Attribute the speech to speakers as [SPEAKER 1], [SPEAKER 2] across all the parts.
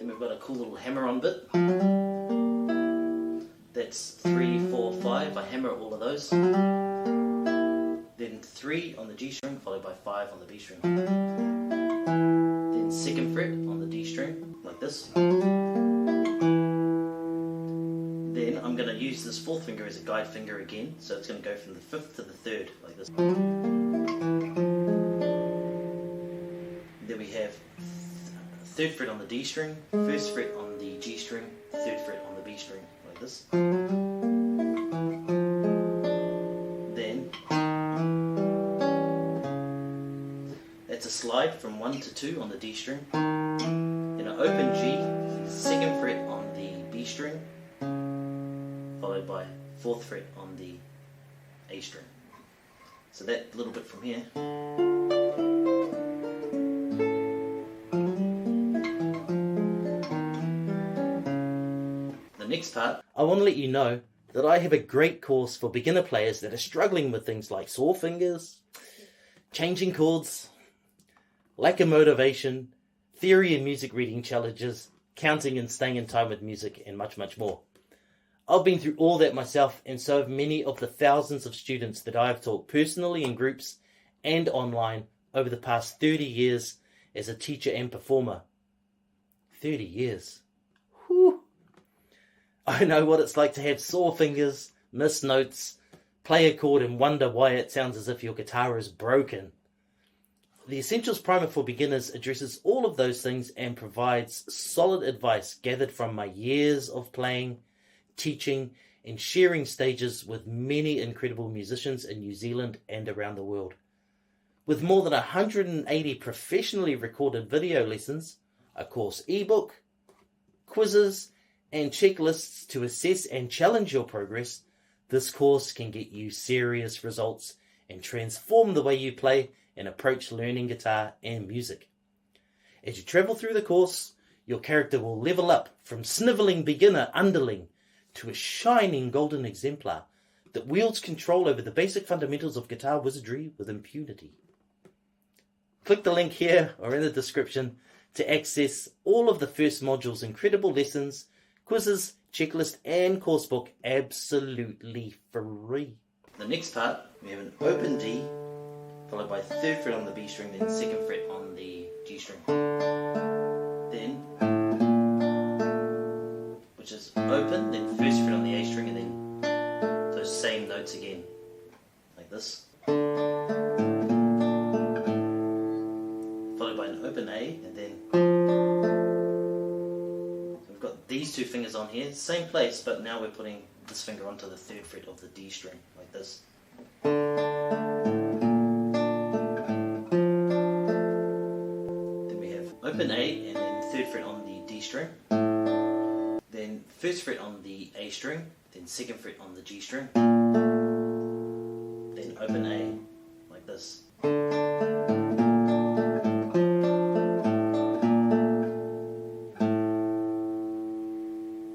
[SPEAKER 1] Then we've got a cool little hammer-on bit. That's 3, 4, 5. I hammer all of those. Then 3 on the G string, followed by 5 on the B string. Then 2nd fret on the D string, like this. Then I'm going to use this 4th finger as a guide finger again, so it's going to go from the 5th to the 3rd, like this. Then we have 3rd fret on the D string, 1st fret on the G string, 3rd fret on the B string, like this. Then that's a slide from 1 to 2 on the D string. Then an open G, 2nd fret on the B string, followed by 4th fret on the A string. So that little bit from here. The next part, I want to let you know that I have a great course for beginner players that are struggling with things like sore fingers, changing chords, lack of motivation, theory and music reading challenges, counting and staying in time with music, and much, much more. I've been through all that myself, and so have many of the thousands of students that I have taught personally in groups and online over the past 30 years as a teacher and performer. 30 years. Whew. I know what it's like to have sore fingers, miss notes, play a chord and wonder why it sounds as if your guitar is broken. The Essentials Primer for Beginners addresses all of those things and provides solid advice gathered from my years of playing, teaching and sharing stages with many incredible musicians in New Zealand and around the world. With more than 180 professionally recorded video lessons, a course ebook, quizzes and checklists to assess and challenge your progress, this course can get you serious results and transform the way you play and approach learning guitar and music. As you travel through the course, your character will level up from snivelling beginner underling to a shining golden exemplar that wields control over the basic fundamentals of guitar wizardry with impunity. Click the link here or in the description to access all of the first module's incredible lessons, quizzes, checklist and coursebook absolutely free. The next part, we have an open D, followed by 3rd fret on the B string, then 2nd fret on the G string. Then, which is open, then 1st fret on the A string, and then those same notes again, like this. Followed by an open A, and then we've got these 2 fingers on here, same place, but now we're putting this finger onto the 3rd fret of the D string, like this. Open A and then 3rd fret on the D string, then 1st fret on the A string, then 2nd fret on the G string, then open A, like this.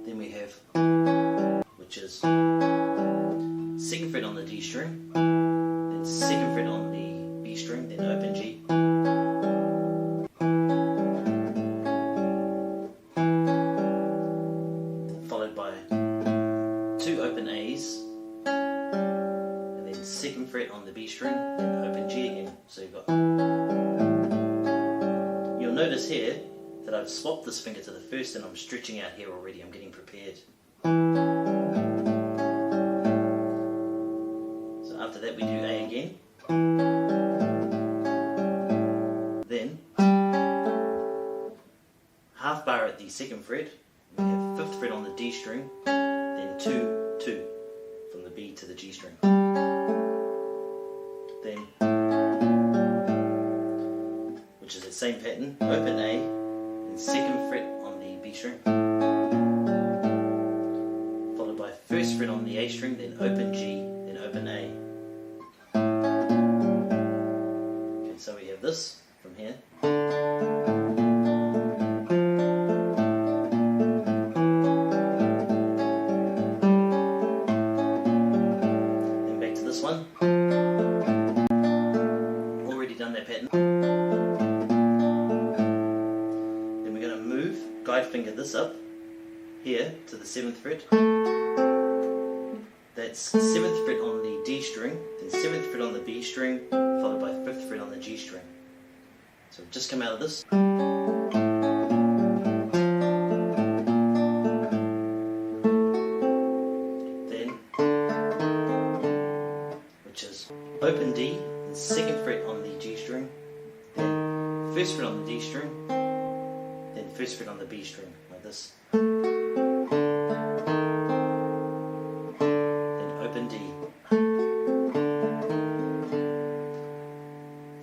[SPEAKER 1] Then we have, which is 2nd fret on the D string, then 2nd fret on the B string, then open G. And then 2nd fret on the B string, and open G again. So you've got. You'll notice here that I've swapped this finger to the 1st and I'm stretching out here already. I'm getting prepared. So after that we do A again. Then half bar at the 2nd fret. We have 5th fret on the D string, then 2, 2 from the B to the G string. Then, which is the same pattern, open A, then 2nd fret on the B string, followed by 1st fret on the A string, then open G, then open A. Okay, so we have this from here. guide finger this up here to the 7th fret. That's 7th fret on the D string, then 7th fret on the B string, followed by 5th fret on the G string. So just come out of this. Then, which is open D, then 2nd fret on the G string, then 1st fret on the D string, then 1st fret on the B string, like this. Open D,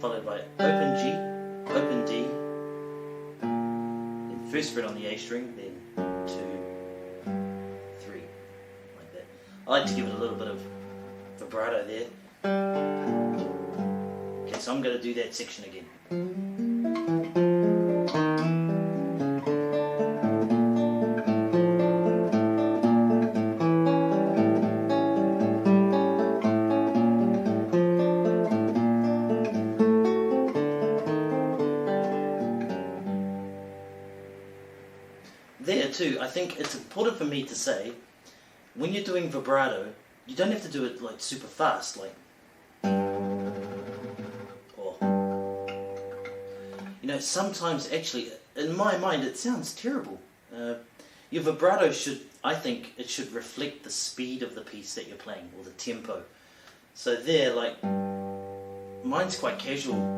[SPEAKER 1] followed by open G, open D, then 1st fret on the A string, then 2, 3, like that. I like to give it a little bit of vibrato there. Okay, so I'm going to do that section again. There too, I think it's important for me to say, when you're doing vibrato, you don't have to do it like super fast, like, or, you know, sometimes actually, in my mind, it sounds terrible. Your vibrato should, I think, it should reflect the speed of the piece that you're playing, or the tempo. So there, like, mine's quite casual.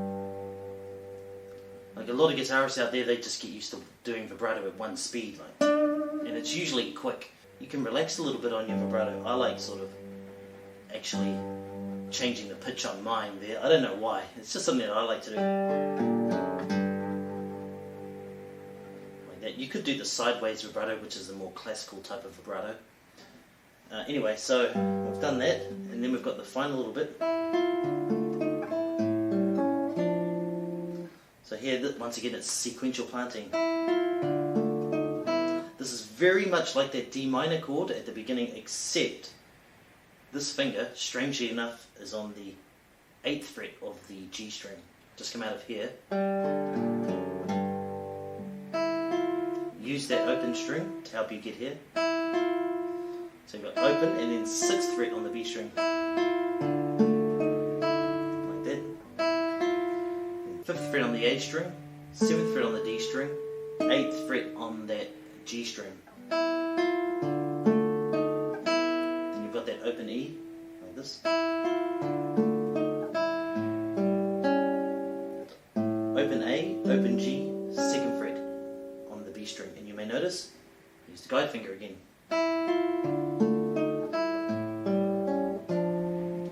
[SPEAKER 1] Like a lot of guitarists out there, they just get used to doing vibrato at one speed, like, and it's usually quick. You can relax a little bit on your vibrato. I like sort of actually changing the pitch on mine there. I don't know why. It's just something that I like to do. Like that. You could do the sideways vibrato, which is the more classical type of vibrato. Anyway, so we've done that, and then we've got the final little bit. So here, once again, it's sequential planting. This is very much like that D minor chord at the beginning, except this finger, strangely enough, is on the 8th fret of the G string. Just come out of here. Use that open string to help you get here. So you've got open and then 6th fret on the B string. 5th fret on the A string, 7th fret on the D string, 8th fret on that G string. Then you've got that open E, like this. Open A, open G, 2nd fret on the B string. And you may notice, use the guide finger again.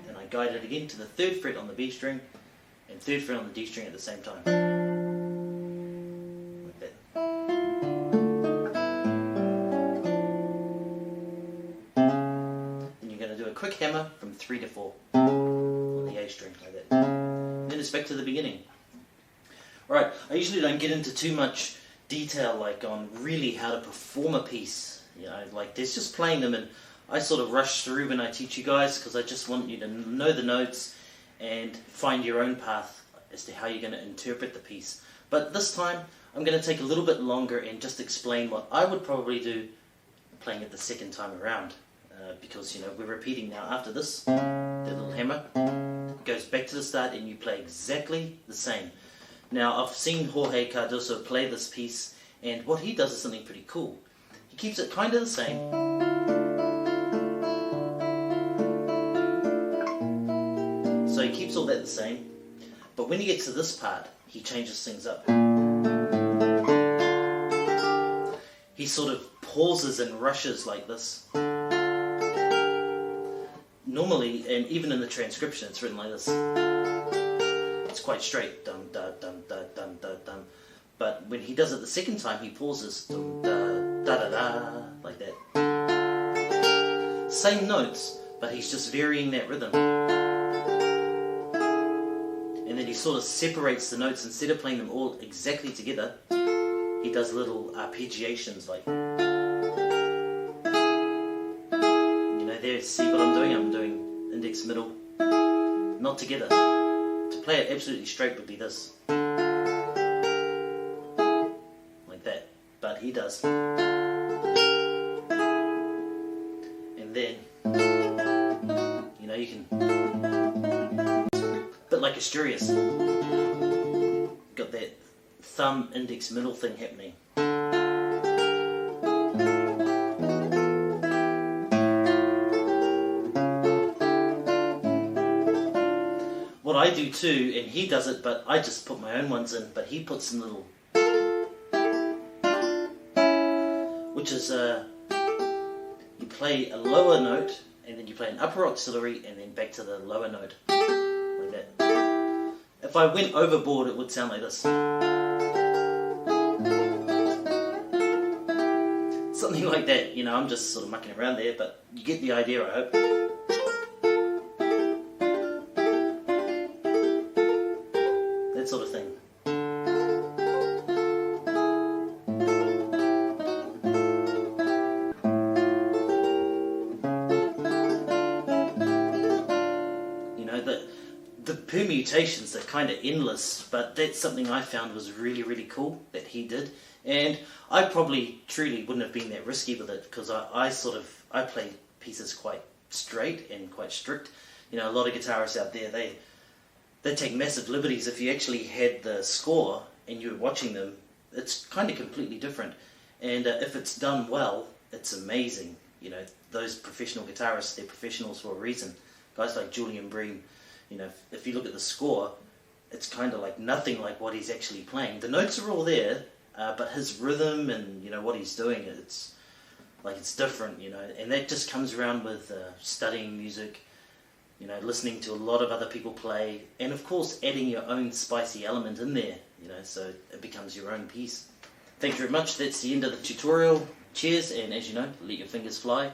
[SPEAKER 1] And I guide it again to the 3rd fret on the B string, and 3rd fret on the D string at the same time. Like that. Then you're going to do a quick hammer from 3 to 4 on the A string, like that. And then it's back to the beginning. Alright, I usually don't get into too much detail like on really how to perform a piece. You know, like there's just playing them, and I sort of rush through when I teach you guys because I just want you to know the notes and find your own path as to how you're going to interpret the piece. But this time, I'm going to take a little bit longer and just explain what I would probably do playing it the second time around. Because, you know, we're repeating now after this, the little hammer goes back to the start and you play exactly the same. Now, I've seen Jorge Cardoso play this piece, and what he does is something pretty cool. He keeps it kind of the same. So he keeps all that the same, but when he gets to this part, he changes things up. He sort of pauses and rushes like this. Normally, and even in the transcription, it's written like this. It's quite straight, dum da dum da dum da dum. But when he does it the second time, he pauses, dum da da da da, like that. Same notes, but he's just varying that rhythm. And then he sort of separates the notes. Instead of playing them all exactly together, he does little arpeggiations like, you know, there, see what I'm doing? I'm doing index, middle, not together. To play it absolutely straight would be this, like that. But he does. And then, you know, you can, a bit like Asturias, got that thumb, index, middle thing happening. What I do too, and he does it, but I just put my own ones in, but he puts some little, which is you play a lower note, and then you play an upper auxiliary, and then back to the lower note, like that. If I went overboard, it would sound like this. Something like that, you know, I'm just sort of mucking around there, but you get the idea, I hope. That sort of thing. You know, the permutations are kind of endless, but that's something I found was really, really cool that he did. And I probably truly wouldn't have been that risky with it, because I play pieces quite straight and quite strict. You know, a lot of guitarists out there, they take massive liberties. If you actually had the score and you were watching them, it's kind of completely different. And if it's done well, it's amazing. You know, those professional guitarists, they're professionals for a reason. Guys like Julian Bream, you know, if you look at the score, it's kind of like nothing like what he's actually playing. The notes are all there, but his rhythm and, you know, what he's doing, it's different, you know. And that just comes around with studying music, you know, listening to a lot of other people play, and of course adding your own spicy element in there, you know, so it becomes your own piece. Thank you very much. That's the end of the tutorial. Cheers, and as you know, let your fingers fly.